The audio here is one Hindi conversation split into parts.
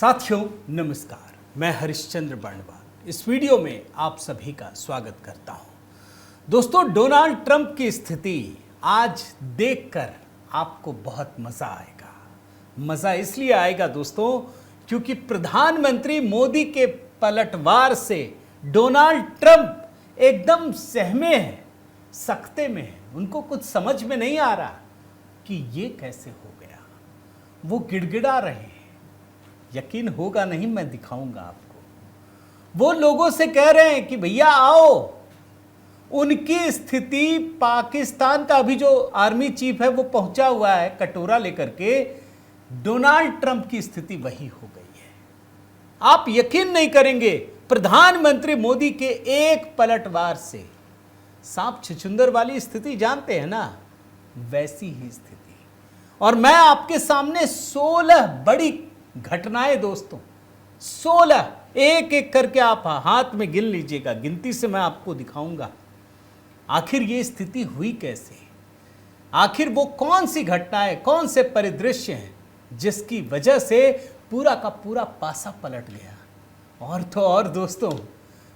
साथियों नमस्कार, मैं हरिश्चंद्र बर्णवाल इस वीडियो में आप सभी का स्वागत करता हूं। दोस्तों, डोनाल्ड ट्रंप की स्थिति आज देखकर आपको बहुत मजा आएगा। मजा इसलिए आएगा दोस्तों क्योंकि प्रधानमंत्री मोदी के पलटवार से डोनाल्ड ट्रंप एकदम सहमे हैं, सख्ते में हैं। उनको कुछ समझ में नहीं आ रहा कि ये कैसे हो गया। वो गिड़गिड़ा रहे हैं। यकीन होगा नहीं, मैं दिखाऊंगा आपको। वो लोगों से कह रहे हैं कि भैया आओ। उनकी स्थिति पाकिस्तान का अभी जो आर्मी चीफ है वो पहुंचा हुआ है कटोरा लेकर के। डोनाल्ड ट्रंप की स्थिति वही हो गई है। आप यकीन नहीं करेंगे, प्रधानमंत्री मोदी के एक पलटवार से सांप छुछुंदर वाली स्थिति जानते हैं ना, वैसी ही स्थिति। और मैं आपके सामने 16 बड़ी घटनाएं दोस्तों, 16 एक एक करके आप हाथ में गिन लीजिएगा। गिनती से मैं आपको दिखाऊंगा आखिर ये स्थिति हुई कैसे। आखिर वो कौन सी घटनाएं, कौन से परिदृश्य हैं जिसकी वजह से पूरा का पूरा पासा पलट गया। और तो और दोस्तों,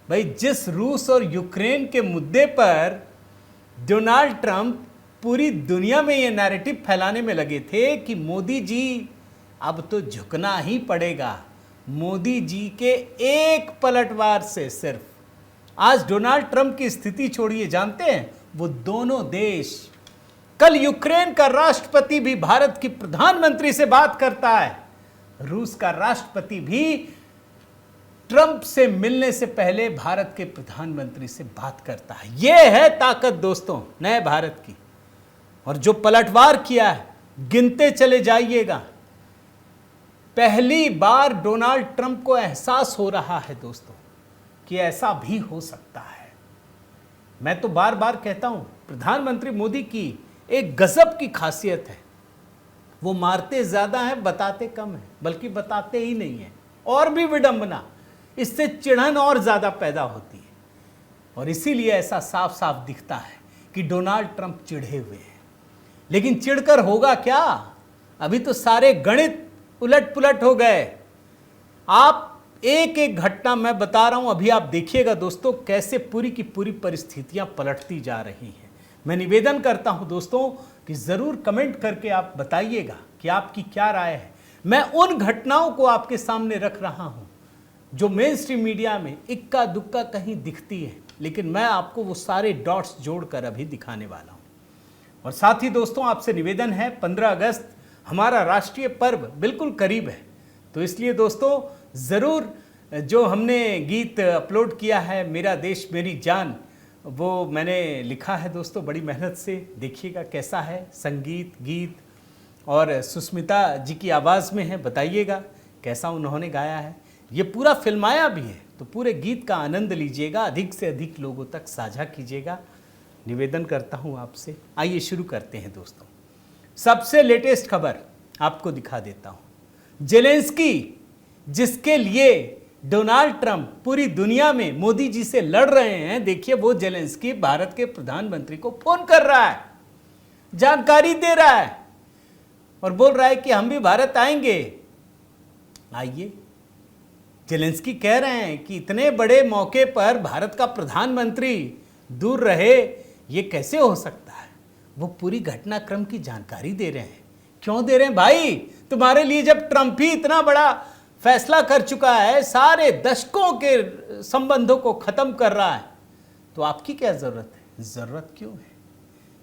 भाई जिस रूस और यूक्रेन के मुद्दे पर डोनाल्ड ट्रंप पूरी दुनिया में ये नैरेटिव फैलाने में लगे थे कि मोदी जी अब तो झुकना ही पड़ेगा। मोदी जी के एक पलटवार से सिर्फ आज डोनाल्ड ट्रंप की स्थिति छोड़िए, जानते हैं वो दोनों देश, कल यूक्रेन का राष्ट्रपति भी भारत की प्रधानमंत्री से बात करता है। रूस का राष्ट्रपति भी ट्रंप से मिलने से पहले भारत के प्रधानमंत्री से बात करता है। यह है ताकत दोस्तों नए भारत की। और जो पलटवार किया है, गिनते चले जाइएगा। पहली बार डोनाल्ड ट्रंप को एहसास हो रहा है दोस्तों कि ऐसा भी हो सकता है। मैं तो बार बार कहता हूं, प्रधानमंत्री मोदी की एक गजब की खासियत है। वो मारते ज्यादा हैं, बताते कम हैं, बल्कि बताते ही नहीं है। और भी विडंबना, इससे चिढ़न और ज्यादा पैदा होती है। और इसीलिए ऐसा साफ साफ दिखता है कि डोनाल्ड ट्रंप चिढ़े हुए हैं। लेकिन चिढ़कर होगा क्या? अभी तो सारे गणित उलट पुलट हो गए। आप एक एक घटना मैं बता रहा हूं, अभी आप देखिएगा दोस्तों कैसे पूरी की पूरी परिस्थितियां पलटती जा रही हैं। मैं निवेदन करता हूं दोस्तों कि जरूर कमेंट करके आप बताइएगा कि आपकी क्या राय है। मैं उन घटनाओं को आपके सामने रख रहा हूं जो मेन स्ट्रीम मीडिया में इक्का दुक्का कहीं दिखती है, लेकिन मैं आपको वो सारे डॉट्स जोड़कर अभी दिखाने वाला हूं। और साथ ही दोस्तों आपसे निवेदन है, 15 अगस्त हमारा राष्ट्रीय पर्व बिल्कुल करीब है। तो इसलिए दोस्तों ज़रूर जो हमने गीत अपलोड किया है, मेरा देश मेरी जान, वो मैंने लिखा है दोस्तों बड़ी मेहनत से। देखिएगा कैसा है, संगीत गीत और सुष्मिता जी की आवाज़ में है। बताइएगा कैसा उन्होंने गाया है। ये पूरा फिल्माया भी है, तो पूरे गीत का आनंद लीजिएगा। अधिक से अधिक लोगों तक साझा कीजिएगा, निवेदन करता हूँ आपसे। आइए शुरू करते हैं दोस्तों। सबसे लेटेस्ट खबर आपको दिखा देता हूं। जेलेंस्की, जिसके लिए डोनाल्ड ट्रंप पूरी दुनिया में मोदी जी से लड़ रहे हैं, देखिए वो जेलेंस्की भारत के प्रधानमंत्री को फोन कर रहा है, जानकारी दे रहा है और बोल रहा है कि हम भी भारत आएंगे। आइए, जेलेंस्की कह रहे हैं कि इतने बड़े मौके पर भारत का प्रधानमंत्री दूर रहे, ये कैसे हो सकता है। वो पूरी घटनाक्रम की जानकारी दे रहे हैं। क्यों दे रहे हैं भाई? तुम्हारे लिए जब ट्रंप ही इतना बड़ा फैसला कर चुका है, सारे दशकों के संबंधों को खत्म कर रहा है, तो आपकी क्या जरूरत है? जरूरत क्यों है?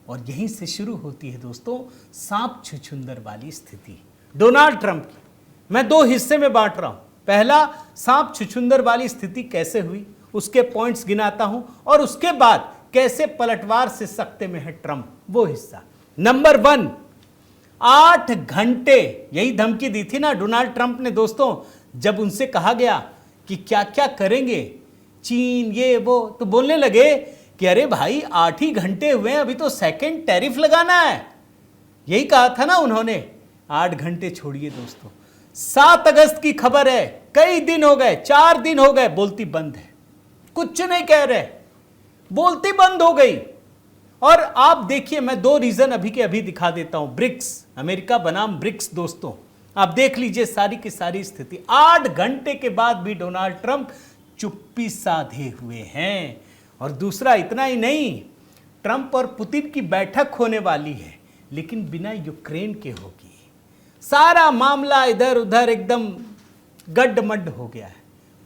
और यहीं से शुरू होती है दोस्तों सांप छुछुंदर वाली स्थिति डोनाल्ड ट्रंप की। मैं 2 हिस्से में बांट रहा हूं। पहला, सांप छुछुंदर वाली स्थिति कैसे हुई, उसके पॉइंट्स गिनाता हूं, और उसके बाद कैसे पलटवार से सकते में है ट्रंप, वो हिस्सा। नंबर 1, 8 घंटे यही धमकी दी थी ना डोनाल्ड ट्रंप ने दोस्तों, जब उनसे कहा गया कि क्या क्या करेंगे चीन ये वो, तो बोलने लगे कि अरे भाई 8 ही घंटे हुए हैं, अभी तो सेकंड टैरिफ लगाना है। यही कहा था ना उन्होंने। 8 घंटे छोड़िए दोस्तों, 7 अगस्त की खबर है। कई दिन हो गए, 4 दिन हो गए, बोलती बंद है, कुछ नहीं कह रहे, बोलती बंद हो गई। और आप देखिए, मैं 2 रीजन अभी के अभी दिखा देता हूं। ब्रिक्स, अमेरिका बनाम ब्रिक्स दोस्तों, आप देख लीजिए सारी की सारी स्थिति। 8 घंटे के बाद भी डोनाल्ड ट्रंप चुप्पी साधे हुए हैं। और दूसरा, इतना ही नहीं, ट्रंप और पुतिन की बैठक होने वाली है, लेकिन बिना यूक्रेन के होगी। सारा मामला इधर उधर एकदम गड्ढमड्ढ हो गया है,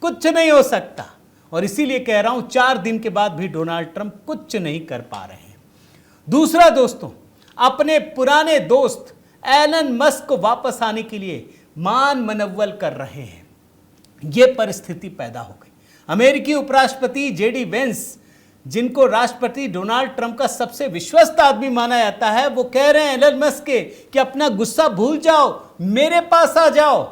कुछ नहीं हो सकता। और इसीलिए कह रहा हूं 4 दिन के बाद भी डोनाल्ड ट्रंप कुछ नहीं कर पा रहे हैं। दूसरा दोस्तों, अपने पुराने दोस्त एलन मस्क को वापस आने के लिए मान मनव्वल कर रहे हैं। यह परिस्थिति पैदा हो गई। अमेरिकी उपराष्ट्रपति जेडी वेंस, जिनको राष्ट्रपति डोनाल्ड ट्रंप का सबसे विश्वस्त आदमी माना जाता है, वो कह रहे हैं एलन मस्क के कि अपना गुस्सा भूल जाओ, मेरे पास आ जाओ।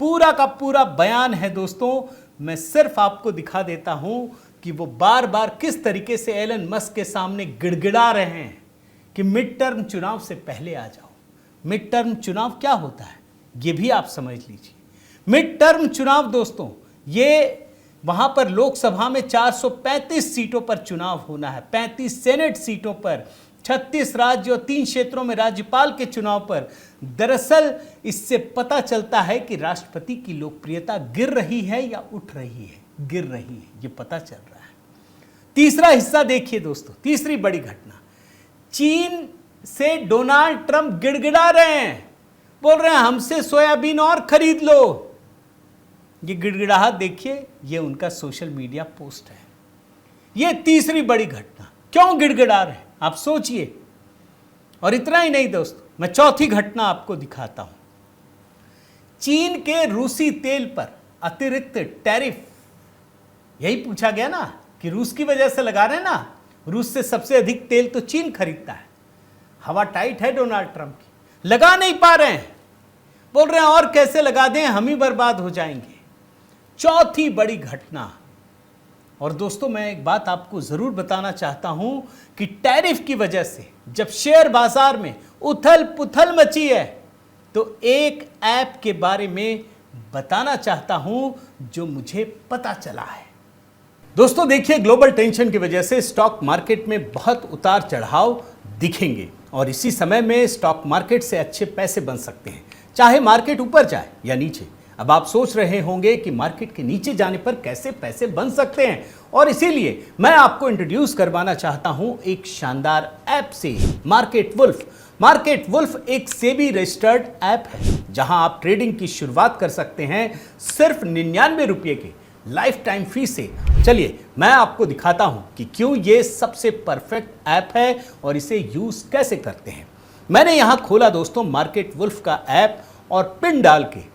पूरा का पूरा बयान है दोस्तों। मैं सिर्फ आपको दिखा देता हूं कि वो बार बार किस तरीके से एलन मस्क के सामने गिड़गिड़ा रहे हैं कि मिड टर्म चुनाव से पहले आ जाओ। मिड टर्म चुनाव क्या होता है ये भी आप समझ लीजिए। मिड टर्म चुनाव दोस्तों, ये वहां पर लोकसभा में 435 सीटों पर चुनाव होना है, 35 सेनेट सीटों पर, 36 राज्य और 3 क्षेत्रों में राज्यपाल के चुनाव पर। दरअसल इससे पता चलता है कि राष्ट्रपति की लोकप्रियता गिर रही है या उठ रही है। गिर रही है, ये पता चल रहा है। तीसरा हिस्सा देखिए दोस्तों, तीसरी बड़ी घटना। चीन से डोनाल्ड ट्रंप गिड़गिड़ा रहे हैं, बोल रहे हैं हमसे सोयाबीन और खरीद लो। ये गिड़गिड़ाहट देखिए, ये उनका सोशल मीडिया पोस्ट है। ये तीसरी बड़ी घटना। क्यों गिड़गिड़ा रहे हैं आप सोचिए। और इतना ही नहीं दोस्तों, मैं चौथी घटना आपको दिखाता हूं। चीन के रूसी तेल पर अतिरिक्त टैरिफ, यही पूछा गया ना कि रूस की वजह से लगा रहे हैं ना। रूस से सबसे अधिक तेल तो चीन खरीदता है। हवा टाइट है डोनाल्ड ट्रंप की, लगा नहीं पा रहे हैं। बोल रहे हैं और कैसे लगा दें, हम ही बर्बाद हो जाएंगे। चौथी बड़ी घटना। और दोस्तों, मैं एक बात आपको जरूर बताना चाहता हूं कि टैरिफ की वजह से जब शेयर बाजार में उथल पुथल मची है, तो एक ऐप के बारे में बताना चाहता हूं जो मुझे पता चला है। दोस्तों देखिए, ग्लोबल टेंशन की वजह से स्टॉक मार्केट में बहुत उतार चढ़ाव दिखेंगे और इसी समय में स्टॉक मार्केट से अच्छे पैसे बन सकते हैं, चाहे मार्केट ऊपर जाए या नीचे। अब आप सोच रहे होंगे कि मार्केट के नीचे जाने पर कैसे पैसे बन सकते हैं, और इसीलिए मैं आपको इंट्रोड्यूस करवाना चाहता हूं एक शानदार ऐप से, मार्केट वुल्फ। मार्केट वुल्फ एक सेबी रजिस्टर्ड ऐप है जहां आप ट्रेडिंग की शुरुआत कर सकते हैं सिर्फ 99 रुपये के लाइफ टाइम फी से। चलिए मैं आपको दिखाता हूं कि क्यों ये सबसे परफेक्ट ऐप है और इसे यूज कैसे करते हैं। मैंने यहां खोला दोस्तों मार्केट वुल्फ का ऐप और पिन डाल के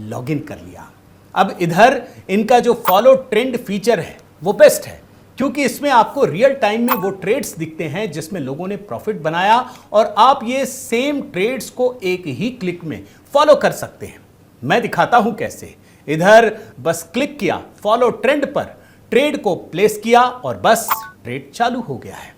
लॉगिन कर लिया। अब इधर इनका जो फॉलो ट्रेंड फीचर है वो बेस्ट है, क्योंकि इसमें आपको रियल टाइम में वो ट्रेड्स दिखते हैं जिसमें लोगों ने प्रॉफिट बनाया और आप ये सेम ट्रेड्स को एक ही क्लिक में फॉलो कर सकते हैं। मैं दिखाता हूं कैसे। इधर बस क्लिक किया फॉलो ट्रेंड पर, ट्रेड को प्लेस किया और बस ट्रेड चालू हो गया है।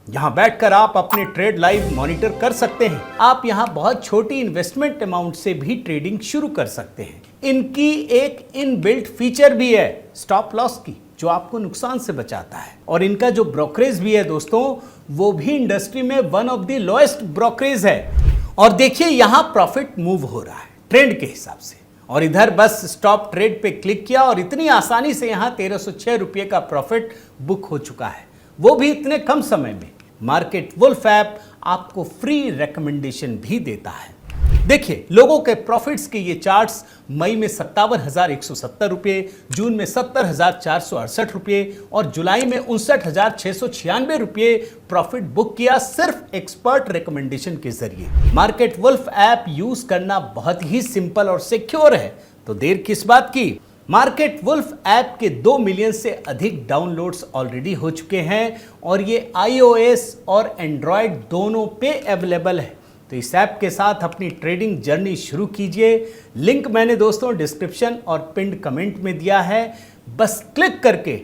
यहां बैठकर आप अपने ट्रेड लाइव मॉनिटर कर सकते हैं। आप यहां बहुत छोटी इन्वेस्टमेंट अमाउंट से भी ट्रेडिंग शुरू कर सकते हैं। इनकी एक इनबिल्ट फीचर भी है स्टॉप लॉस की, जो आपको नुकसान से बचाता है। और इनका जो ब्रोकरेज भी है दोस्तों, वो भी इंडस्ट्री में one of the lowest brokerage है। और देखिए यहां प्रॉफिट मूव हो रहा है ट्रेंड के हिसाब से। और इधर बस स्टॉप ट्रेड पे क्लिक किया और इतनी आसानी से यहां 1306 रुपये का प्रॉफिट बुक हो चुका है, वो भी इतने कम समय में। मार्केट वुल्फ ऐप आपको फ्री रिकमेंडेशन भी देता है। देखिए लोगों के प्रॉफिट्स के ये चार्ट्स, मई में 57,170 रुपये, जून में 70,468 रुपये और जुलाई में 59,696 रुपये प्रॉफिट बुक किया सिर्फ एक्सपर्ट रिकमेंडेशन के जरिए। मार्केट वुल्फ ऐप यूज करना बहुत ही सिंपल और सिक्योर है, तो देर किस बात की। मार्केट वुल्फ ऐप के 2 मिलियन से अधिक डाउनलोड्स ऑलरेडी हो चुके हैं और ये iOS और एंड्रॉयड दोनों पे अवेलेबल है। तो इस ऐप के साथ अपनी ट्रेडिंग जर्नी शुरू कीजिए। लिंक मैंने दोस्तों डिस्क्रिप्शन और पिंड कमेंट में दिया है, बस क्लिक करके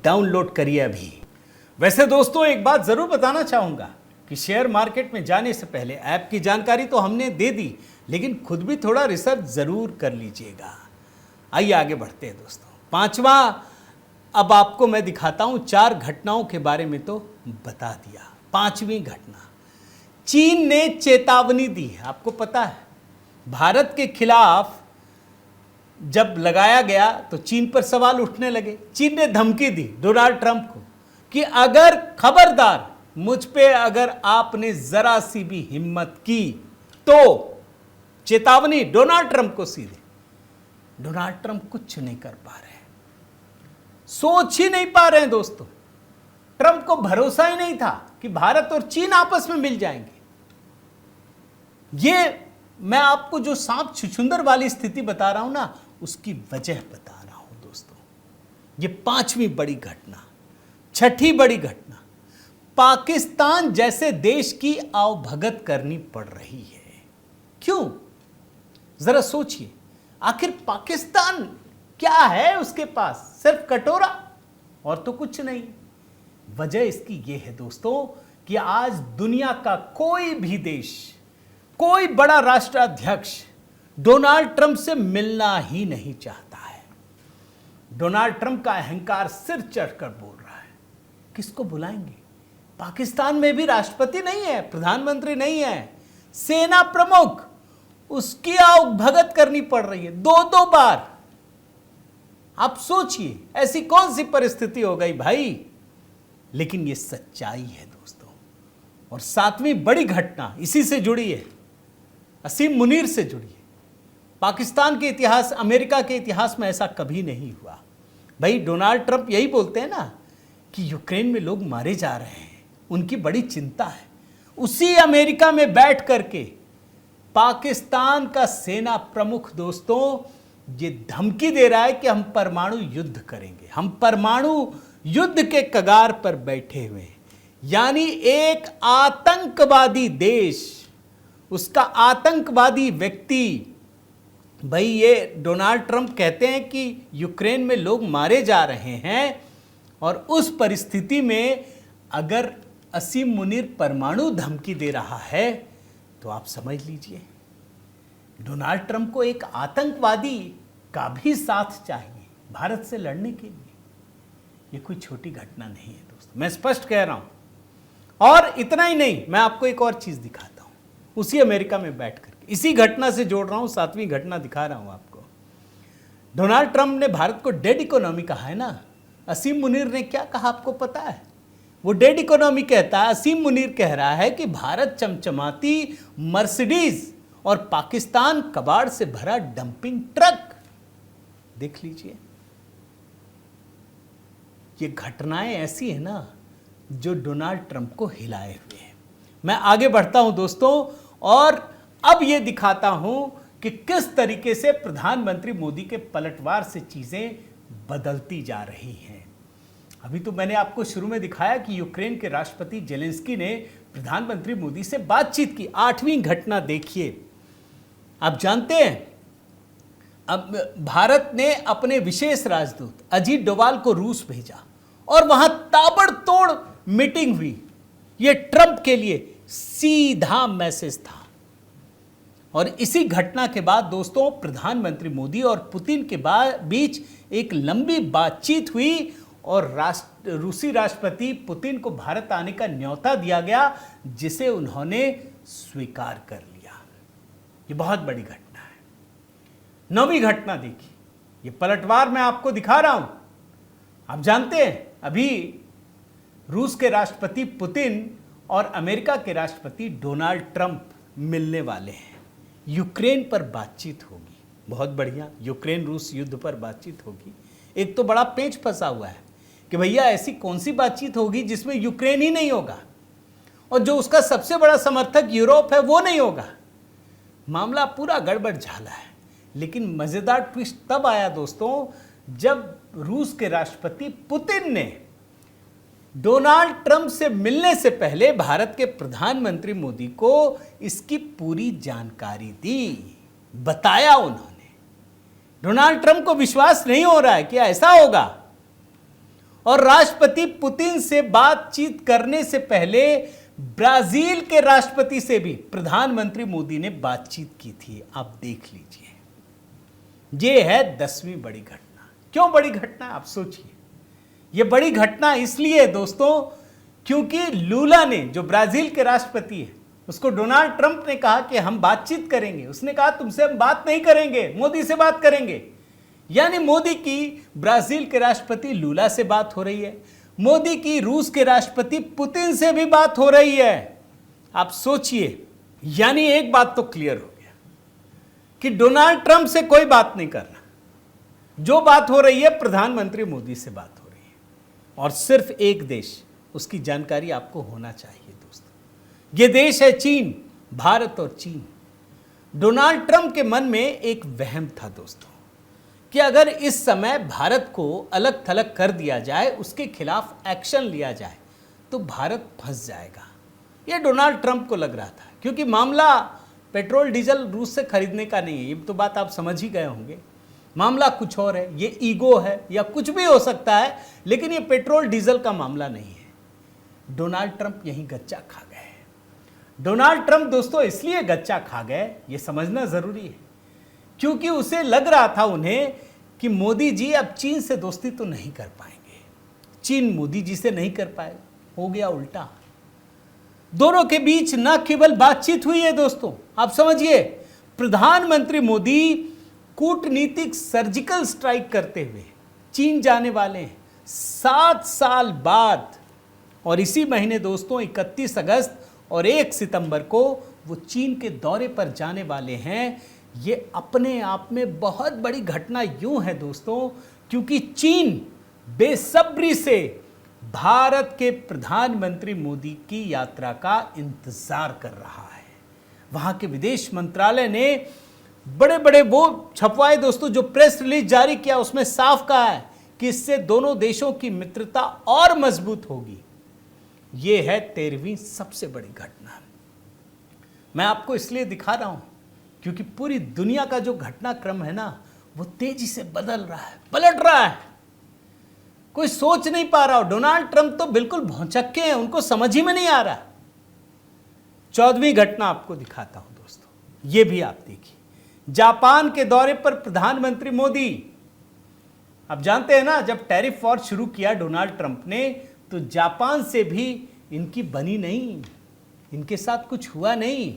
डाउनलोड करिए अभी। वैसे दोस्तों एक बात जरूर बताना चाहूंगा कि शेयर मार्केट में जाने से पहले ऐप की जानकारी तो हमने दे दी, लेकिन खुद भी थोड़ा रिसर्च जरूर कर लीजिएगा। आइए आगे बढ़ते हैं दोस्तों। पांचवा, अब आपको मैं दिखाता हूं 4 घटनाओं के बारे में तो बता दिया। 5वीं घटना, चीन ने चेतावनी दी है। आपको पता है भारत के खिलाफ जब लगाया गया तो चीन पर सवाल उठने लगे। चीन ने धमकी दी डोनाल्ड ट्रंप को कि अगर खबरदार मुझ पे अगर आपने जरा सी भी हिम्मत की तो चेतावनी डोनाल्ड ट्रंप को सीधे। डोनाल्ड ट्रंप कुछ नहीं कर पा रहे, सोच ही नहीं पा रहे हैं दोस्तों। ट्रंप को भरोसा ही नहीं था कि भारत और चीन आपस में मिल जाएंगे। ये मैं आपको जो सांप छुछुंदर वाली स्थिति बता रहा हूं ना, उसकी वजह बता रहा हूं दोस्तों। ये पांचवी बड़ी घटना, छठी बड़ी घटना, पाकिस्तान जैसे देश की आवभगत करनी पड़ रही है। क्यों? जरा सोचिए, आखिर पाकिस्तान क्या है उसके पास? सिर्फ कटोरा और तो कुछ नहीं। वजह इसकी यह है दोस्तों कि आज दुनिया का कोई भी देश, कोई बड़ा राष्ट्राध्यक्ष डोनाल्ड ट्रंप से मिलना ही नहीं चाहता है। डोनाल्ड ट्रंप का अहंकार सिर चढ़कर बोल रहा है। किसको बुलाएंगे? पाकिस्तान में भी राष्ट्रपति नहीं है, प्रधानमंत्री नहीं है, सेना प्रमुख, उसकी आवभगत करनी पड़ रही है दो बार। आप सोचिए ऐसी कौन सी परिस्थिति हो गई भाई। लेकिन यह सच्चाई है दोस्तों। और सातवीं बड़ी घटना इसी से जुड़ी है, असीम मुनीर से जुड़ी है। पाकिस्तान के इतिहास, अमेरिका के इतिहास में ऐसा कभी नहीं हुआ। भाई डोनाल्ड ट्रंप यही बोलते हैं ना कि यूक्रेन में लोग मारे जा रहे हैं, उनकी बड़ी चिंता है। उसी अमेरिका में बैठ करके पाकिस्तान का सेना प्रमुख दोस्तों ये धमकी दे रहा है कि हम परमाणु युद्ध करेंगे। हम परमाणु युद्ध के कगार पर बैठे हुए हैं। यानी एक आतंकवादी देश, उसका आतंकवादी व्यक्ति, भाई ये डोनाल्ड ट्रंप कहते हैं कि यूक्रेन में लोग मारे जा रहे हैं, और उस परिस्थिति में अगर असीम मुनीर परमाणु धमकी दे रहा है तो आप समझ लीजिए डोनाल्ड ट्रंप को एक आतंकवादी का भी साथ चाहिए भारत से लड़ने के लिए। ये कोई छोटी घटना नहीं है दोस्तों, मैं स्पष्ट कह रहा हूं। और इतना ही नहीं, मैं आपको एक और चीज दिखाता हूं। उसी अमेरिका में बैठ करके इसी घटना से जोड़ रहा हूं, सातवीं घटना दिखा रहा हूं आपको। डोनाल्ड ट्रंप ने भारत को डेड इकोनॉमी कहा है ना। असीम मुनीर ने क्या कहा आपको पता है? वो डेड इकोनॉमी कहता है, असीम मुनीर कह रहा है कि भारत चमचमाती मर्सिडीज और पाकिस्तान कबाड़ से भरा डंपिंग ट्रक। देख लीजिए, ये घटनाएं ऐसी है ना जो डोनाल्ड ट्रंप को हिलाए हुए हैं। मैं आगे बढ़ता हूं दोस्तों, और अब यह दिखाता हूं कि किस तरीके से प्रधानमंत्री मोदी के पलटवार से चीजें बदलती जा रही हैं। अभी तो मैंने आपको शुरू में दिखाया कि यूक्रेन के राष्ट्रपति जेलेंस्की ने प्रधानमंत्री मोदी से बातचीत की। आठवीं घटना देखिए। आप जानते हैं, अब भारत ने अपने विशेष राजदूत अजीत डोवाल को रूस भेजा और वहां ताबड़तोड़ मीटिंग हुई। यह ट्रंप के लिए सीधा मैसेज था। और इसी घटना के बाद दोस्तों प्रधानमंत्री मोदी और पुतिन के बीच एक लंबी बातचीत हुई और रूसी राष्ट्रपति पुतिन को भारत आने का न्योता दिया गया, जिसे उन्होंने स्वीकार कर लिया। यह बहुत बड़ी घटना है। नौवीं घटना देखिए, ये पलटवार मैं आपको दिखा रहा हूं। आप जानते हैं अभी रूस के राष्ट्रपति पुतिन और अमेरिका के राष्ट्रपति डोनाल्ड ट्रंप मिलने वाले हैं। यूक्रेन पर बातचीत होगी, बहुत बढ़िया। यूक्रेन रूस युद्ध पर बातचीत होगी। एक तो बड़ा पेंच फंसा हुआ है कि भैया ऐसी कौन सी बातचीत होगी जिसमें यूक्रेन ही नहीं होगा और जो उसका सबसे बड़ा समर्थक यूरोप है वो नहीं होगा। मामला पूरा गड़बड़ झाला है। लेकिन मजेदार ट्विस्ट तब आया दोस्तों जब रूस के राष्ट्रपति पुतिन ने डोनाल्ड ट्रंप से मिलने से पहले भारत के प्रधानमंत्री मोदी को इसकी पूरी जानकारी दी, बताया उन्होंने। डोनाल्ड ट्रंप को विश्वास नहीं हो रहा है कि ऐसा होगा। और राष्ट्रपति पुतिन से बातचीत करने से पहले ब्राजील के राष्ट्रपति से भी प्रधानमंत्री मोदी ने बातचीत की थी। आप देख लीजिए, यह है 10वीं बड़ी घटना। क्यों बड़ी घटना? आप सोचिए। यह बड़ी घटना इसलिए दोस्तों क्योंकि लूला ने, जो ब्राजील के राष्ट्रपति है, उसको डोनाल्ड ट्रंप ने कहा कि हम बातचीत करेंगे, उसने कहा तुमसे हम बात नहीं करेंगे, मोदी से बात करेंगे। यानी मोदी की ब्राजील के राष्ट्रपति लूला से बात हो रही है, मोदी की रूस के राष्ट्रपति पुतिन से भी बात हो रही है। आप सोचिए, यानी एक बात तो क्लियर हो गया कि डोनाल्ड ट्रंप से कोई बात नहीं करना, जो बात हो रही है प्रधानमंत्री मोदी से बात हो रही है, और सिर्फ एक देश, उसकी जानकारी आपको होना चाहिए दोस्तों, यह देश है चीन, भारत और चीन। डोनाल्ड ट्रंप के मन में एक वहम था दोस्तों कि अगर इस समय भारत को अलग थलग कर दिया जाए, उसके खिलाफ एक्शन लिया जाए, तो भारत फंस जाएगा। यह डोनाल्ड ट्रंप को लग रहा था, क्योंकि मामला पेट्रोल डीजल रूस से खरीदने का नहीं है, ये तो बात आप समझ ही गए होंगे। मामला कुछ और है, ये ईगो है या कुछ भी हो सकता है, लेकिन ये पेट्रोल डीजल का मामला नहीं है। डोनाल्ड ट्रंप यहीं गच्चा खा गए। डोनाल्ड ट्रंप दोस्तों इसलिए गच्चा खा गए, ये समझना जरूरी है, क्योंकि उसे लग रहा था उन्हें कि मोदी जी अब चीन से दोस्ती तो नहीं कर पाएंगे, चीन मोदी जी से नहीं कर पाए। हो गया उल्टा। दोनों के बीच न केवल बातचीत हुई है दोस्तों, आप समझिए, प्रधानमंत्री मोदी कूटनीतिक सर्जिकल स्ट्राइक करते हुए चीन जाने वाले हैं 7 साल बाद। और इसी महीने दोस्तों 31 अगस्त और 1 सितंबर को वो चीन के दौरे पर जाने वाले हैं। ये अपने आप में बहुत बड़ी घटना यूं है दोस्तों, क्योंकि चीन बेसब्री से भारत के प्रधानमंत्री मोदी की यात्रा का इंतजार कर रहा है। वहां के विदेश मंत्रालय ने बड़े बड़े वो छपवाए दोस्तों, जो प्रेस रिलीज जारी किया उसमें साफ कहा है कि इससे दोनों देशों की मित्रता और मजबूत होगी। यह है 13वीं सबसे बड़ी घटना। मैं आपको इसलिए दिखा रहा हूं क्योंकि पूरी दुनिया का जो घटनाक्रम है ना, वो तेजी से बदल रहा है, पलट रहा है। कोई सोच नहीं पा रहा हो। डोनाल्ड ट्रंप तो बिल्कुल भौचक्के हैं, उनको समझ ही में नहीं आ रहा। 14वीं घटना आपको दिखाता हूं दोस्तों, ये भी आप देखिए। जापान के दौरे पर प्रधानमंत्री मोदी। अब जानते हैं ना, जब टैरिफ वॉर शुरू किया डोनाल्ड ट्रंप ने, तो जापान से भी इनकी बनी नहीं, इनके साथ कुछ हुआ नहीं,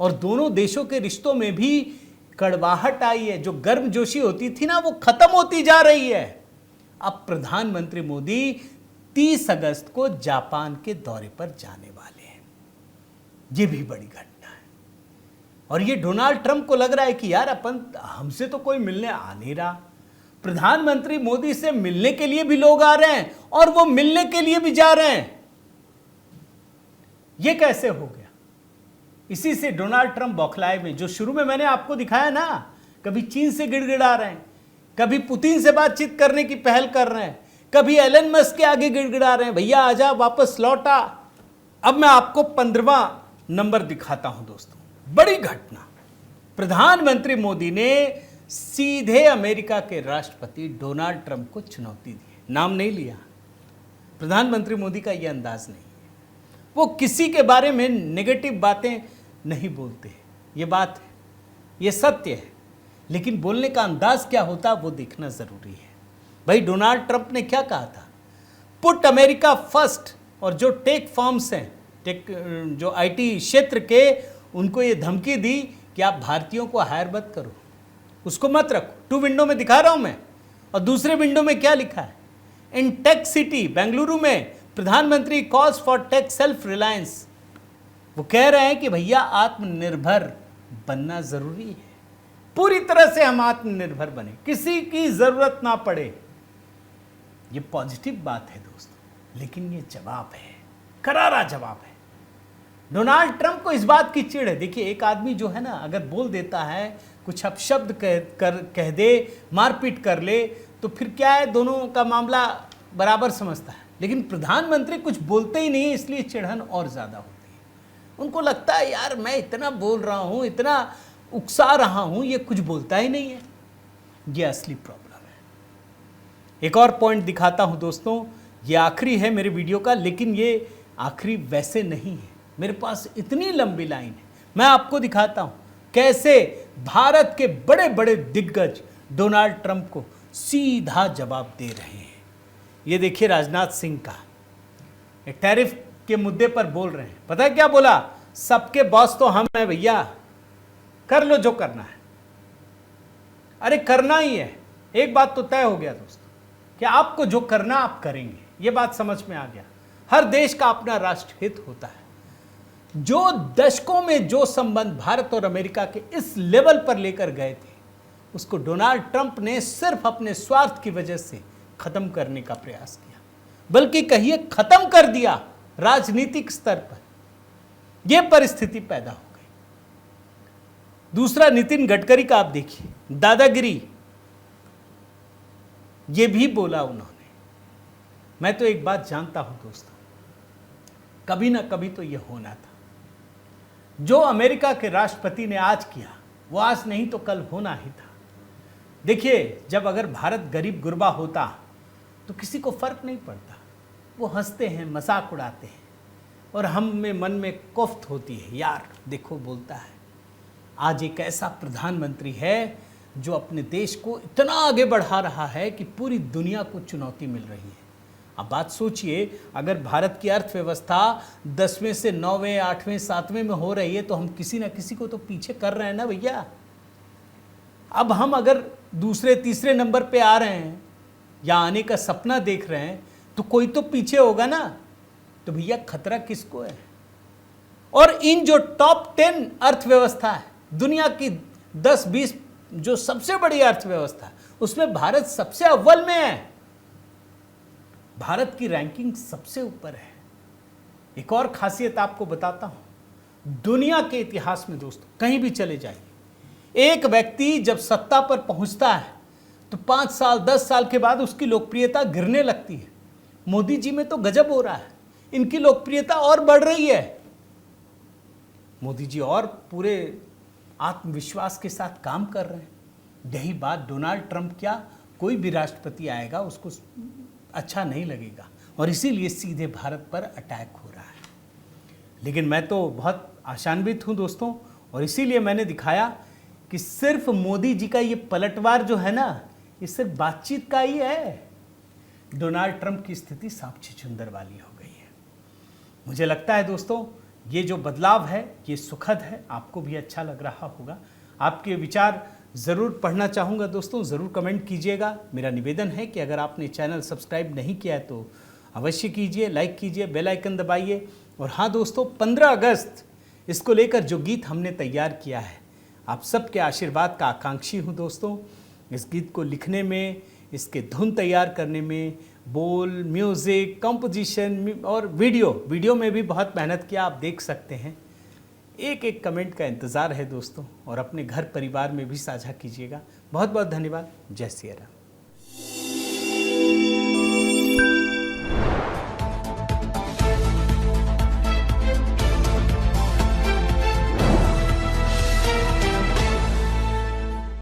और दोनों देशों के रिश्तों में भी कड़वाहट आई है। जो गर्मजोशी होती थी ना, वो खत्म होती जा रही है। अब प्रधानमंत्री मोदी 30 अगस्त को जापान के दौरे पर जाने वाले हैं। ये भी बड़ी घटना है। और ये डोनाल्ड ट्रंप को लग रहा है कि यार अपन हमसे तो कोई मिलने आ नहीं रहा, प्रधानमंत्री मोदी से मिलने के लिए भी लोग आ रहे हैं और वो मिलने के लिए भी जा रहे हैं। ये कैसे हो गया? इसी से डोनाल्ड ट्रंप बौखलाए हुए, जो शुरू में मैंने आपको दिखाया ना, कभी चीन से गिड़गिड़ा रहे हैं, कभी पुतिन से बातचीत करने की पहल कर रहे हैं, कभी एलन मस्क के आगे गिड़गिड़ा रहे हैं, भैया आजा वापस लौटा। अब मैं आपको 15वां नंबर दिखाता हूं दोस्तों, बड़ी घटना। प्रधानमंत्री मोदी ने सीधे अमेरिका के राष्ट्रपति डोनाल्ड ट्रंप को चुनौती दी। नाम नहीं लिया। प्रधानमंत्री मोदी का यह अंदाज नहीं है, वो किसी के बारे में नेगेटिव बातें नहीं बोलते। ये बात है, ये सत्य है, लेकिन बोलने का अंदाज क्या होता वो देखना जरूरी है। भाई डोनाल्ड ट्रंप ने क्या कहा था? Put America first. और जो टेक फर्म्स हैं, जो आईटी क्षेत्र के, उनको ये धमकी दी कि आप भारतीयों को हायर मत करो, उसको मत रखो। 2 विंडो में दिखा रहा हूं मैं, और दूसरे विंडो में क्या लिखा है? इन टेक सिटी बेंगलुरु में प्रधानमंत्री calls for tech self reliance. वो कह रहे हैं कि भैया आत्मनिर्भर बनना जरूरी है, पूरी तरह से हम आत्मनिर्भर बने, किसी की जरूरत ना पड़े। ये पॉजिटिव बात है दोस्तों, लेकिन ये जवाब है, करारा जवाब है। डोनाल्ड ट्रंप को इस बात की चिढ़ है। देखिए, एक आदमी जो है ना, अगर बोल देता है, कुछ अपशब्द कह दे, मारपीट कर ले, तो फिर क्या है, दोनों का मामला बराबर समझता है। लेकिन प्रधानमंत्री कुछ बोलते ही नहीं, इसलिए चिढ़न और ज्यादा होती है। उनको लगता है यार मैं इतना बोल रहा हूं, इतना उकसा रहा हूं, ये कुछ बोलता ही नहीं है। ये असली प्रॉब्लम है। एक और पॉइंट दिखाता हूं दोस्तों, ये आखिरी है मेरे वीडियो का, लेकिन ये आखिरी वैसे नहीं है। मेरे पास इतनी लंबी लाइन है, मैं आपको दिखाता हूं कैसे भारत के बड़े बड़े दिग्गज डोनाल्ड ट्रंप को सीधा जवाब दे रहे हैं। ये देखिए राजनाथ सिंह का, टैरिफ के मुद्दे पर बोल रहे हैं। पता है क्या बोला? सबके बॉस तो हम हैं भैया, कर लो जो करना है। अरे करना ही है। एक बात तो तय हो गया दोस्तों कि आपको जो करना आप करेंगे, ये बात समझ में आ गया। हर देश का अपना राष्ट्रहित होता है। जो दशकों में जो संबंध भारत और अमेरिका के इस लेवल पर लेकर गए थे, उसको डोनाल्ड ट्रंप ने सिर्फ अपने स्वार्थ की वजह से खत्म करने का प्रयास किया, बल्कि कहिए खत्म कर दिया। राजनीतिक स्तर पर यह परिस्थिति पैदा हो गई। दूसरा, नितिन गडकरी का आप देखिए, दादागिरी ये भी बोला उन्होंने। मैं तो एक बात जानता हूं दोस्तों, कभी ना कभी तो यह होना था। जो अमेरिका के राष्ट्रपति ने आज किया, वो आज नहीं तो कल होना ही था। देखिए, जब अगर भारत गरीब गुरबा होता तो किसी को फर्क नहीं पड़ता। वो हंसते हैं, मजाक उड़ाते हैं, और हम में मन में कोफ्त होती है, यार देखो बोलता है। आज एक ऐसा प्रधानमंत्री है जो अपने देश को इतना आगे बढ़ा रहा है कि पूरी दुनिया को चुनौती मिल रही है। अब बात सोचिए, अगर भारत की अर्थव्यवस्था 10वें से 9वें, 8वें, 7वें में हो रही है, तो हम किसी ना किसी को तो पीछे कर रहे हैं ना भैया। अब हम अगर दूसरे तीसरे नंबर पे आ रहे हैं या आने का सपना देख रहे हैं, तो कोई तो पीछे होगा ना। तो भैया खतरा किसको है? और इन जो टॉप 10 अर्थव्यवस्था है, दुनिया की 10-20 जो सबसे बड़ी अर्थव्यवस्था, उसमें भारत सबसे अव्वल में है। भारत की रैंकिंग सबसे ऊपर है। एक और खासियत आपको बताता हूं, दुनिया के इतिहास में दोस्तों कहीं भी चले जाइए, एक व्यक्ति जब सत्ता पर पहुंचता है तो 5 साल 10 साल के बाद उसकी लोकप्रियता गिरने लगती है। मोदी जी में तो गजब हो रहा है, इनकी लोकप्रियता और बढ़ रही है। मोदी जी और पूरे आत्मविश्वास के साथ काम कर रहे हैं। यही बात डोनाल्ड ट्रंप, क्या कोई भी राष्ट्रपति आएगा उसको अच्छा नहीं लगेगा, और इसीलिए सीधे भारत पर अटैक हो रहा है। लेकिन मैं तो बहुत आशान्वित हूं दोस्तों, और इसीलिए मैंने दिखाया कि सिर्फ मोदी जी का ये पलटवार जो है ना, ये सिर्फ बातचीत का ही है। डोनाल्ड ट्रंप की स्थिति सांप छुछुंदर वाली हो गई है। मुझे लगता है दोस्तों, ये जो बदलाव है ये सुखद है, आपको भी अच्छा लग रहा होगा। आपके विचार ज़रूर पढ़ना चाहूँगा दोस्तों, ज़रूर कमेंट कीजिएगा। मेरा निवेदन है कि अगर आपने चैनल सब्सक्राइब नहीं किया है तो अवश्य कीजिए, लाइक कीजिए, बेल आइकन दबाइए। और हाँ दोस्तों, 15 अगस्त इसको लेकर जो गीत हमने तैयार किया है, आप सबके आशीर्वाद का आकांक्षी हूँ दोस्तों। इस गीत को लिखने में, इसके धुन तैयार करने में, बोल, म्यूज़िक, कंपोजिशन और वीडियो में भी बहुत मेहनत किया, आप देख सकते हैं। एक एक कमेंट का इंतज़ार है दोस्तों, और अपने घर परिवार में भी साझा कीजिएगा। बहुत बहुत धन्यवाद। जय सिया राम।